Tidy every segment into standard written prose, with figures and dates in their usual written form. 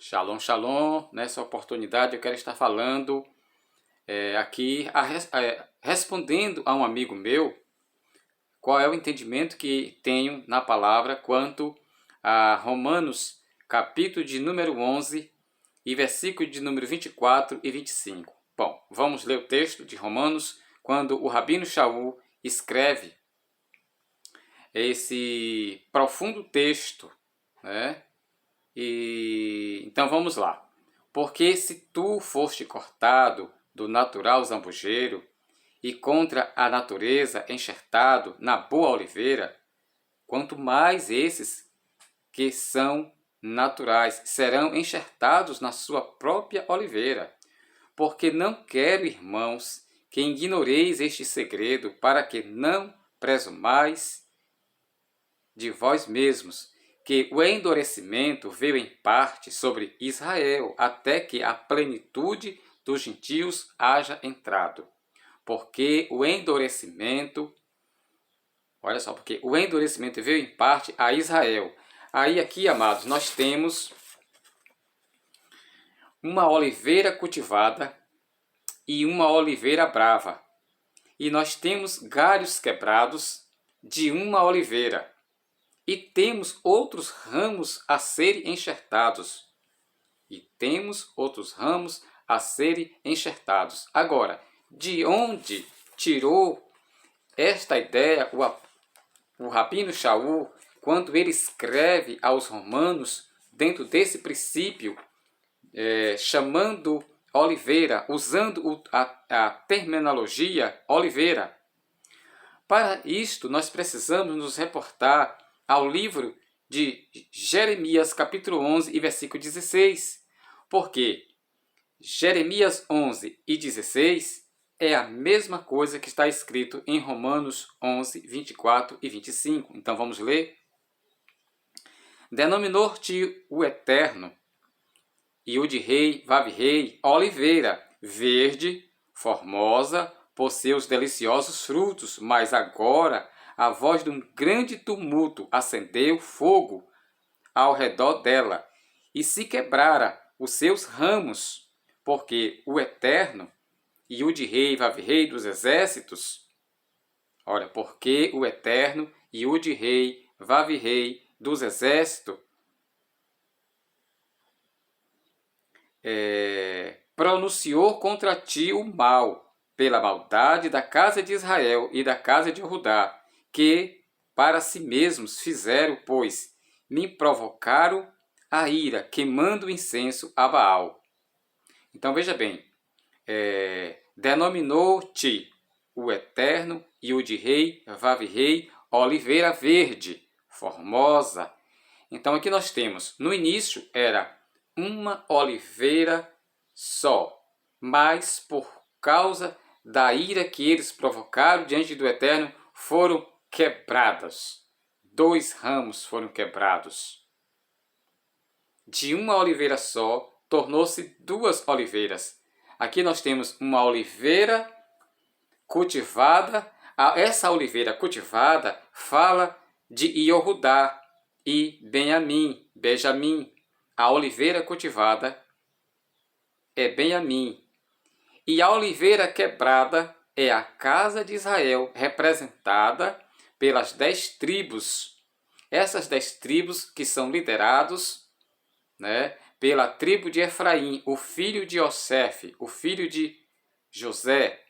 Shalom, shalom. Nessa oportunidade eu quero estar falando aqui, respondendo a um amigo meu, qual é o entendimento que tenho na palavra quanto a Romanos, capítulo de número 11 e versículo de número 24 e 25. Bom, vamos ler o texto de Romanos, quando o Rabino Shaul escreve esse profundo texto, né? Então vamos lá. Porque se tu foste cortado do natural zambujeiro e contra a natureza enxertado na boa oliveira, quanto mais esses que são naturais serão enxertados na sua própria oliveira. Porque não quero, irmãos, que ignoreis este segredo, para que não presumais de vós mesmos, que o endurecimento veio em parte sobre Israel, até que a plenitude dos gentios haja entrado. Porque o endurecimento, olha só, porque o endurecimento veio em parte a Israel. Aí aqui, amados, nós temos uma oliveira cultivada e uma oliveira brava. E nós temos galhos quebrados de uma oliveira. E temos outros ramos a serem enxertados. Agora, de onde tirou esta ideia o Rabino Shaul, quando ele escreve aos romanos, dentro desse princípio, chamando oliveira, usando a terminologia oliveira? Para isto, nós precisamos nos reportar ao livro de Jeremias, capítulo 11 e versículo 16. Porque Jeremias 11 e 16 é a mesma coisa que está escrito em Romanos 11, 24 e 25. Então vamos ler. Denominou-te o Eterno, e o de rei, vav-rei, oliveira, verde, formosa, por seus deliciosos frutos, mas agora a voz de um grande tumulto acendeu fogo ao redor dela, e se quebrara os seus ramos, porque o Eterno e o de rei, vav-rei dos exércitos, olha, porque o Eterno e o de rei, vav-rei dos exércitos, pronunciou contra ti o mal, pela maldade da casa de Israel e da casa de Judá, que para si mesmos fizeram, pois me provocaram a ira, queimando incenso a Baal. Então veja bem, denominou-te o Eterno e o de rei, vav-rei, oliveira verde, formosa. Então aqui nós temos, no início era uma oliveira só, mas por causa da ira que eles provocaram diante do Eterno, foram quebradas. 2 ramos foram quebrados. De uma oliveira só, tornou-se 2 oliveiras. Aqui nós temos uma oliveira cultivada. Essa oliveira cultivada fala de Iorudá e Benjamim. A oliveira cultivada é Benjamim. E a oliveira quebrada é a casa de Israel, representada pelas 10 tribos. Essas 10 tribos que são liderados, pela tribo de Efraim, o filho de Iosef, o filho de José.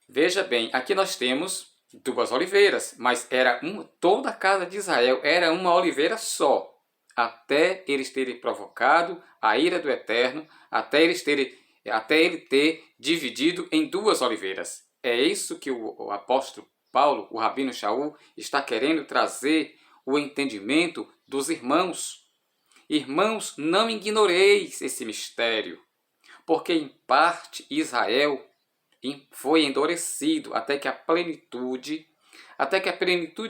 Veja bem, aqui nós temos 2 oliveiras, mas toda a casa de Israel era uma oliveira só, até eles terem provocado a ira do Eterno, até ele ter dividido em 2 oliveiras. É isso que o apóstolo Paulo, o Rabino Shaul, está querendo trazer o entendimento dos irmãos. Irmãos, não ignoreis esse mistério, porque em parte Israel foi endurecido até que a plenitude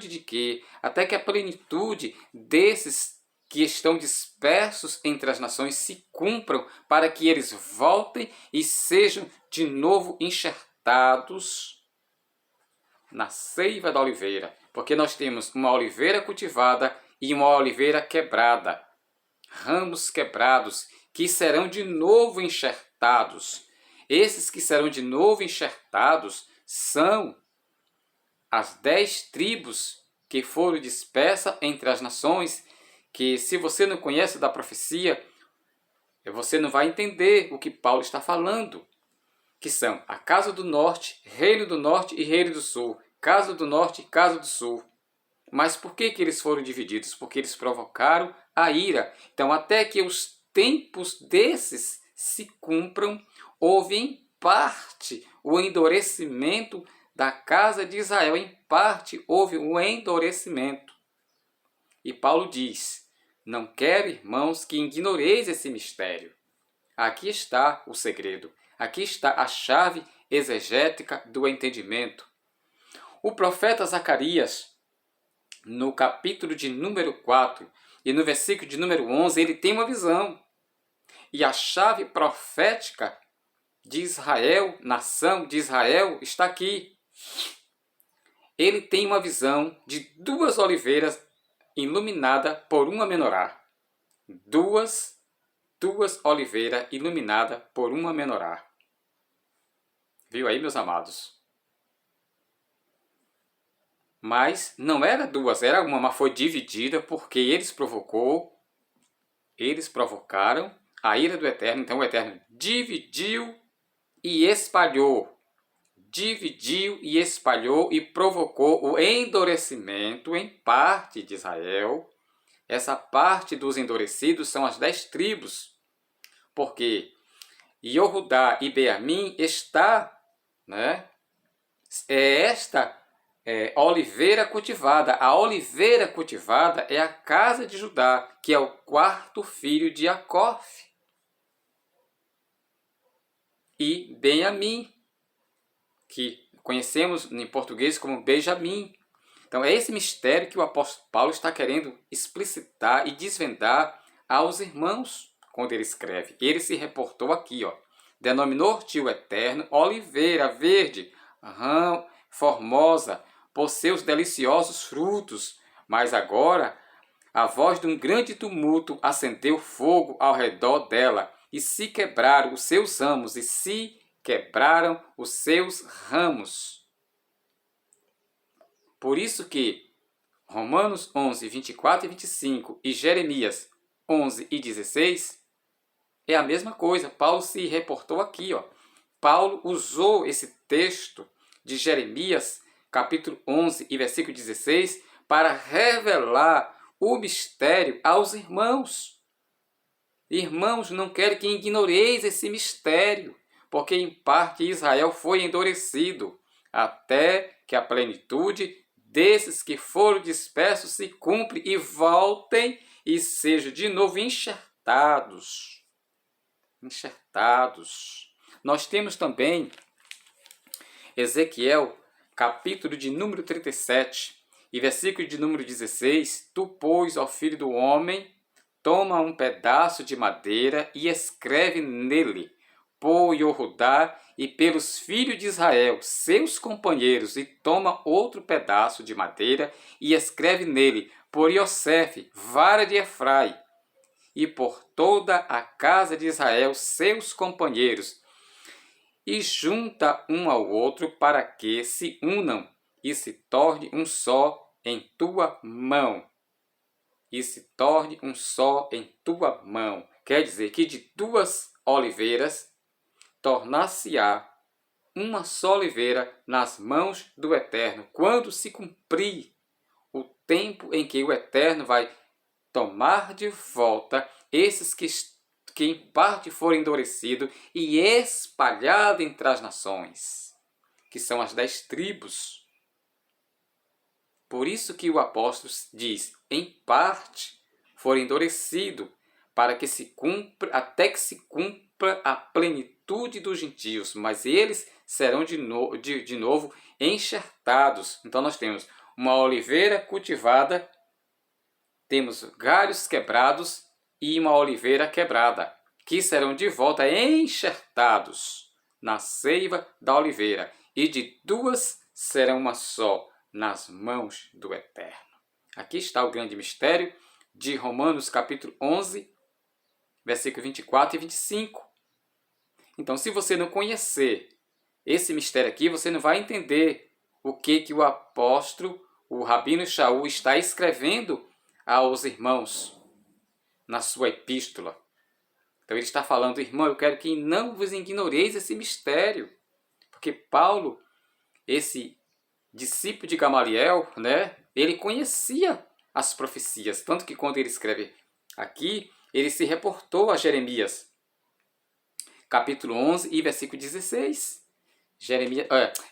de quê? Até que a plenitude desses que estão dispersos entre as nações se cumpram, para que eles voltem e sejam de novo enxertados na seiva da oliveira. Porque nós temos uma oliveira cultivada e uma oliveira quebrada. ramos quebrados, que serão de novo enxertados. Esses que serão de novo enxertados são as 10 tribos que foram dispersas entre as nações, que se você não conhece da profecia, você não vai entender o que Paulo está falando, que são a casa do norte, reino do norte e reino do sul, casa do norte e casa do sul. Mas por que eles foram divididos? Porque eles provocaram a ira. Então, até que os tempos desses se cumpram, houve em parte o endurecimento da casa de Israel. Em parte houve um endurecimento. E Paulo diz: não quero, irmãos, que ignoreis esse mistério. Aqui está o segredo. Aqui está a chave exegética do entendimento. O profeta Zacarias, no capítulo de número 4 e no versículo de número 11, ele tem uma visão. E a chave profética de Israel, nação de Israel, está aqui. Ele tem uma visão de 2 oliveiras iluminadas por uma menorá. Duas oliveiras iluminadas por uma menorá. Viu aí, meus amados? Mas não era 2, era uma, mas foi dividida porque eles provocaram a ira do Eterno. Então o Eterno dividiu e espalhou. Dividiu e espalhou e provocou o endurecimento em parte de Israel. Essa parte dos endurecidos são as 10 tribos. Porque Yehudá e Beamim está, né? Esta oliveira cultivada. A oliveira cultivada é a casa de Judá, que é o 4º filho de Jacó. E Benjamim, que conhecemos em português como Benjamim. Então é esse mistério que o apóstolo Paulo está querendo explicitar e desvendar aos irmãos quando ele escreve. Ele se reportou aqui, ó. Denominou-te o Eterno oliveira verde, formosa, por seus deliciosos frutos. Mas agora a voz de um grande tumulto acendeu fogo ao redor dela, e se quebraram os seus ramos, Por isso que Romanos 11, 24 e 25 e Jeremias 11 e 16 é a mesma coisa. Paulo se reportou aqui, ó. Paulo usou esse texto de Jeremias, capítulo 11 e versículo 16, para revelar o mistério aos irmãos. Irmãos, não quero que ignoreis esse mistério, porque em parte Israel foi endurecido, até que a plenitude desses que foram dispersos se cumpre e voltem e sejam de novo enxertados. Nós temos também Ezequiel, capítulo de número 37 e versículo de número 16. Tu, pois, ó filho do homem, toma um pedaço de madeira e escreve nele, por Yehudá e pelos filhos de Israel, seus companheiros, e toma outro pedaço de madeira e escreve nele, por Iosef, vara de Efrai, e por toda a casa de Israel, seus companheiros, e junta um ao outro para que se unam e se torne um só em tua mão. Quer dizer que de 2 oliveiras tornar-se-á uma só oliveira nas mãos do Eterno, quando se cumprir o tempo em que o Eterno vai tomar de volta esses que em parte foram endurecidos e espalhados entre as nações, que são as 10 tribos. Por isso que o apóstolo diz, em parte foram endurecidos, para que se cumpra, até que se cumpra a plenitude dos gentios, mas eles serão de novo enxertados. Então nós temos uma oliveira cultivada, temos galhos quebrados e uma oliveira quebrada, que serão de volta enxertados na seiva da oliveira, e de 2 serão uma só nas mãos do Eterno. Aqui está o grande mistério de Romanos capítulo 11 versículo 24 e 25. Então, se você não conhecer esse mistério aqui, você não vai entender o que o apóstolo, o Rabino Shaul, está escrevendo aos irmãos na sua epístola. Então ele está falando, irmão, eu quero que não vos ignoreis esse mistério. Porque Paulo, esse discípulo de Gamaliel, né, ele conhecia as profecias. Tanto que quando ele escreve aqui, ele se reportou a Jeremias, capítulo 11 e versículo 16.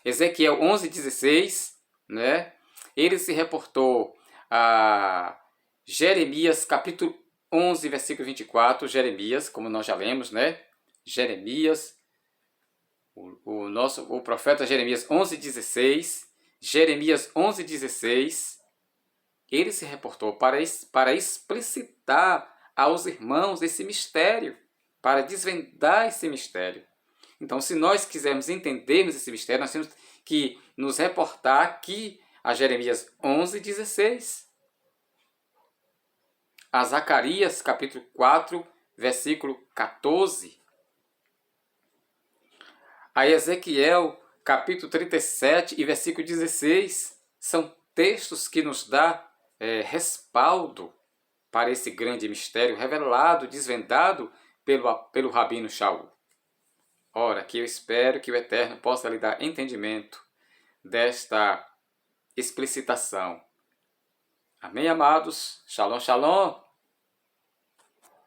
Ezequiel 11, 16, né? Ele se reportou a Jeremias, capítulo 11, versículo 24, Jeremias, como nós já lemos, né? Jeremias, o profeta Jeremias 11, 16, Jeremias 11, 16, ele se reportou para explicitar aos irmãos esse mistério, para desvendar esse mistério. Então, se nós quisermos entendermos esse mistério, nós temos que nos reportar aqui a Jeremias 11, 16. A Zacarias, capítulo 4, versículo 14. A Ezequiel, capítulo 37 e versículo 16. São textos que nos dão respaldo para esse grande mistério revelado, desvendado pelo Rabino Shaul. Ora, que eu espero que o Eterno possa lhe dar entendimento desta explicitação. Amém, amados? Shalom, shalom.